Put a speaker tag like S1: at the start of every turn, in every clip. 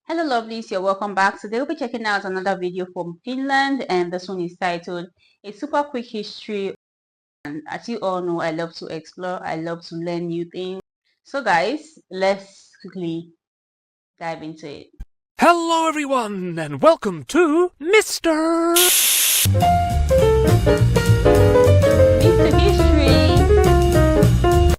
S1: Hello lovelies, you're welcome back. Today we'll be checking out another video from Finland, and this one is titled A Super Quick History. And as you all know, I love to explore, I love to learn new things. So guys, let's quickly dive into it.
S2: Hello everyone, and welcome to Mr.
S1: History.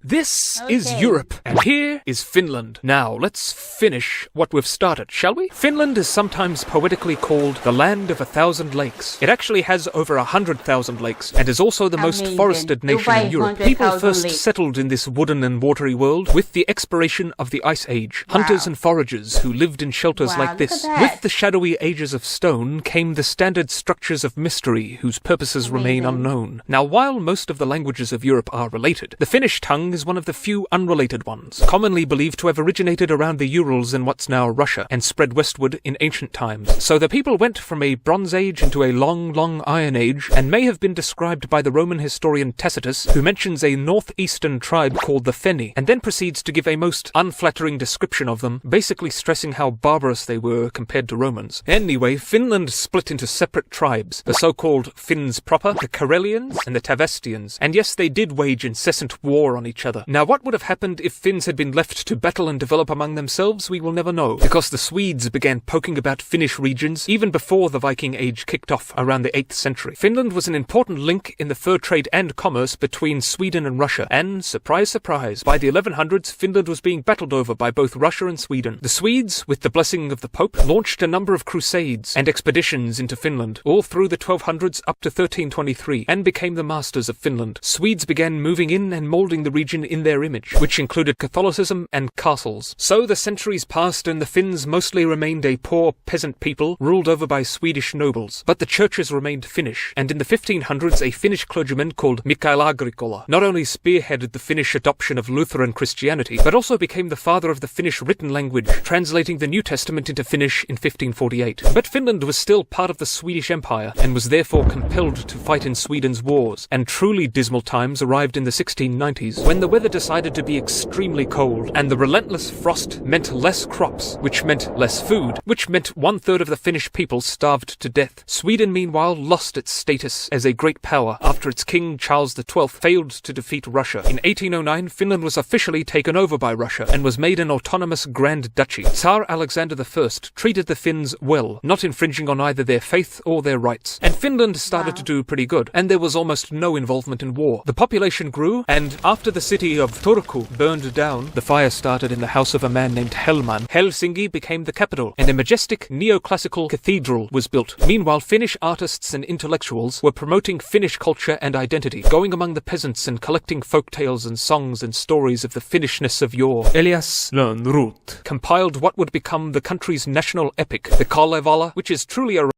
S2: This is Europe, and here is Finland. Now, let's finish what we've started, shall we? Finland is sometimes poetically called the land of 1,000 lakes. It actually has over 100,000 lakes, and is also the most forested nation in Europe. People first settled in this wooden and watery world with the expiration of the Ice Age. Hunters and foragers who lived in shelters like this. With the shadowy ages of stone came the standard structures of mystery, whose purposes remain unknown. Now, while most of the languages of Europe are related, the Finnish tongue is one of the few unrelated ones, commonly believed to have originated around the Urals in what's now Russia, and spread westward in ancient times. So the people went from a Bronze Age into a long Iron Age, and may have been described by the Roman historian Tacitus, who mentions a northeastern tribe called the Feni, and then proceeds to give a most unflattering description of them, basically stressing how barbarous they were compared to Romans. Anyway, Finland split into separate tribes, the so-called Finns proper, the Karelians, and the Tavestians, and yes, they did wage incessant war on each other. Now, what would have happened if Finns had been left to battle and develop among themselves, we will never know, because the Swedes began poking about Finnish regions even before the Viking Age kicked off around the 8th century. Finland was an important link in the fur trade and commerce between Sweden and Russia, and, surprise, surprise, by the 1100s, Finland was being battled over by both Russia and Sweden. The Swedes, with the blessing of the Pope, launched a number of crusades and expeditions into Finland, all through the 1200s up to 1323, and became the masters of Finland. Swedes began moving in and moulding the region in their image, which included Catholicism and castles. So the centuries passed and the Finns mostly remained a poor peasant people ruled over by Swedish nobles. But the churches remained Finnish, and in the 1500s a Finnish clergyman called 𝐋𝐈𝐊𝐿 not only spearheaded the Finnish adoption of Lutheran Christianity, but also became the father of the Finnish written language, translating the New Testament into Finnish in 1548. But Finland was still part of the Swedish Empire, and was therefore compelled to fight in Sweden's wars, and truly dismal times arrived in the 1690s, when the weather decided to be extremely cold, and the relentless frost meant less crops, which meant less food, which meant 1/3 of the Finnish people starved to death. Sweden, meanwhile, lost its status as a great power after its king, Charles XII, failed to defeat Russia. In 1809, Finland was officially taken over by Russia, and was made an autonomous Grand Duchy. Tsar Alexander I treated the Finns well, not infringing on either their faith or their rights. And Finland started to do pretty good, and there was almost no involvement in war. The population grew, and after the city of Turku burned down, the fire started in the house of a man named Helman. Helsinki became the capital, and a majestic neoclassical cathedral was built. Meanwhile, Finnish artists and intellectuals were promoting Finnish culture and identity, going among the peasants and collecting folk tales and songs and stories of the Finnishness of yore. Elias Lönnrot compiled what would become the country's national epic, the Kalevala, which is truly a...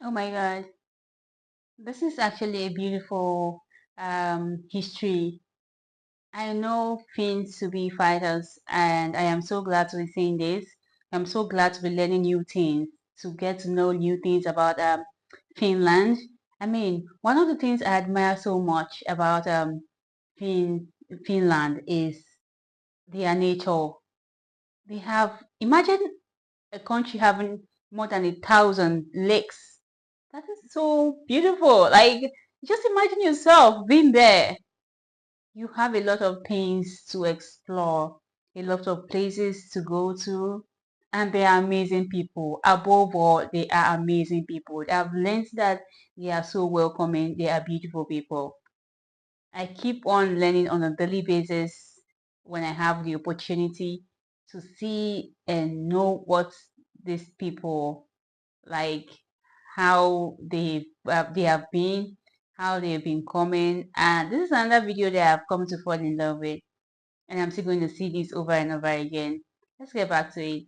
S1: Oh my god. This is actually a beautiful history. I know Finns to be fighters, and I am so glad to be seeing this. I'm so glad to be learning new things, to get to know new things about Finland. I mean, one of the things I admire so much about Finland is their nature. They have, imagine a country having more than 1,000 lakes. That is so beautiful. Like, just imagine yourself being there. You have a lot of things to explore, a lot of places to go to, and they are amazing people. Above all, they are amazing people. I've learned that they are so welcoming, they are beautiful people. I keep on learning on a daily basis when I have the opportunity to see and know what these people like, how they have been, how they've been coming. And this is another video that I've come to fall in love with, and I'm still going to see this over and over again. Let's get back to it.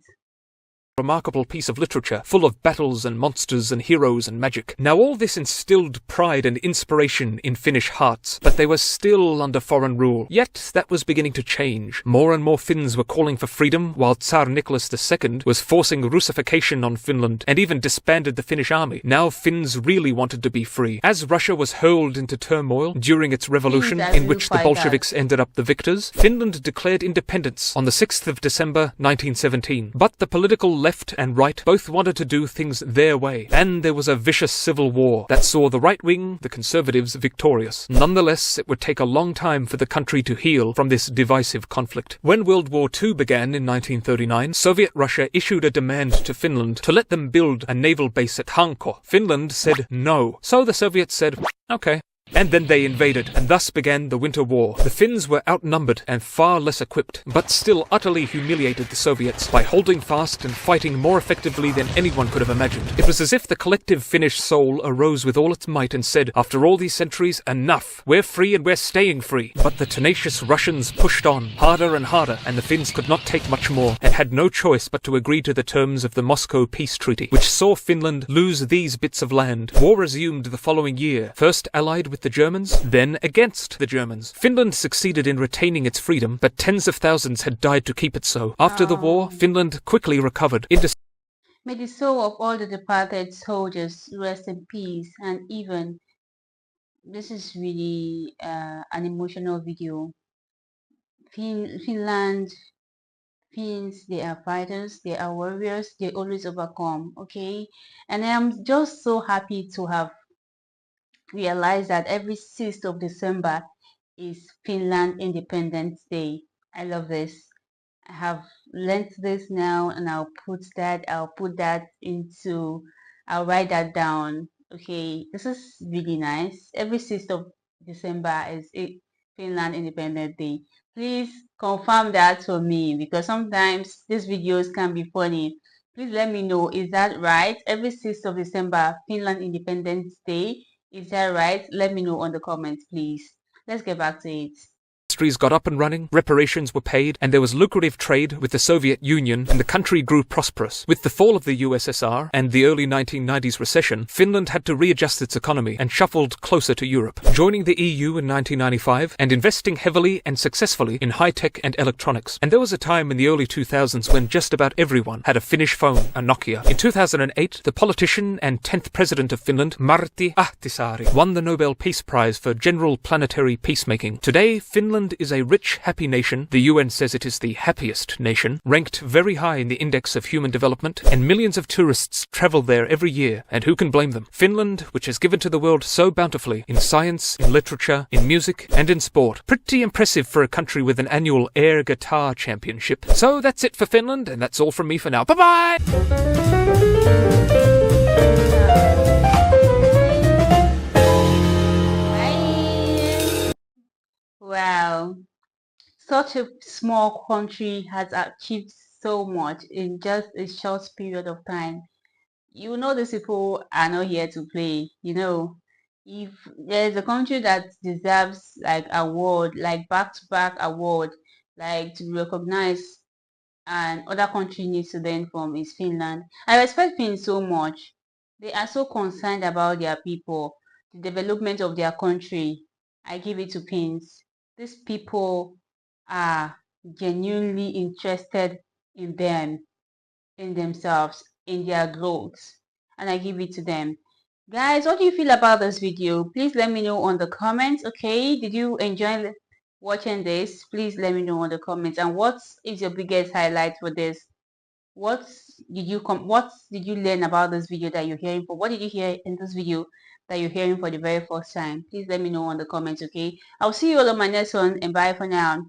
S2: Remarkable piece of literature, full of battles and monsters and heroes and magic. Now all this instilled pride and inspiration in Finnish hearts, but they were still under foreign rule. Yet that was beginning to change. More and more Finns were calling for freedom, while Tsar Nicholas II was forcing Russification on Finland, and even disbanded the Finnish army. Now Finns really wanted to be free. As Russia was hurled into turmoil during its revolution, in which the Bolsheviks ended up the victors, Finland declared independence on the 6th of December 1917. But the political left and right both wanted to do things their way, and there was a vicious civil war that saw the right wing, the conservatives, victorious. Nonetheless, it would take a long time for the country to heal from this divisive conflict. When World War II began in 1939, Soviet Russia issued a demand to Finland to let them build a naval base at 𝐋𝐈𝐊𝐄. Finland said no, so the Soviets said, okay. And then they invaded, and thus began the Winter War. The Finns were outnumbered and far less equipped, but still utterly humiliated the Soviets by holding fast and fighting more effectively than anyone could have imagined. It was as if the collective Finnish soul arose with all its might and said, after all these centuries, enough! We're free and we're staying free! But the tenacious Russians pushed on, harder and harder, and the Finns could not take much more, and had no choice but to agree to the terms of the Moscow Peace Treaty, which saw Finland lose these bits of land. War resumed the following year, first allied with the Germans, then against the Germans. Finland succeeded in retaining its freedom, but tens of thousands had died to keep it so. After the war, Finland quickly recovered.
S1: May the soul of all the departed soldiers rest in peace. And even, this is really an emotional video. Finland, Finns, they are fighters, they are warriors, they always overcome, okay? And I'm just so happy to have realize that every 6th of December is Finland Independence Day. I love this. I have learned this now, and I'll put that into, I'll write that down. Okay, this is really nice. Every 6th of December is Finland Independence Day. Please confirm that for me, because sometimes these videos can be funny. Please let me know, is that right? Every 6th of December, Finland Independence Day. Is that right? Let me know on the comments, please. Let's get back to it.
S2: Industries got up and running, reparations were paid, and there was lucrative trade with the Soviet Union, and the country grew prosperous. With the fall of the USSR and the early 1990s recession, Finland had to readjust its economy and shuffled closer to Europe, joining the EU in 1995 and investing heavily and successfully in high-tech and electronics. And there was a time in the early 2000s when just about everyone had a Finnish phone, a Nokia. In 2008, the politician and 10th president of Finland, Martti Ahtisaari, won the Nobel Peace Prize for General Planetary Peacemaking. Today, Finland is a rich, happy nation. The UN says it is the happiest nation, ranked very high in the Index of Human Development, and millions of tourists travel there every year, and who can blame them? Finland, which has given to the world so bountifully in science, in literature, in music, and in sport. Pretty impressive for a country with an annual air guitar championship. So that's it for Finland, and that's all from me for now. Bye-bye!
S1: Wow, such a small country has achieved so much in just a short period of time. You know, these people are not here to play. You know, if there's a country that deserves like award, like back-to-back award, like to be recognized, and other country needs to learn from, is Finland. I respect Finns so much. They are so concerned about their people, the development of their country. I give it to Finns. These people are genuinely interested in them, in themselves, in their growth, and I give it to them. Guys, what do you feel about this video? Please let me know on the comments. Okay, did you enjoy watching this? Please let me know on the comments. And what is your biggest highlight for this? What did you learn about this video that you're hearing for? What did you hear in this video that you're hearing for the very first time? Please let me know on the comments. Okay, I'll see you all on my next one, and bye for now.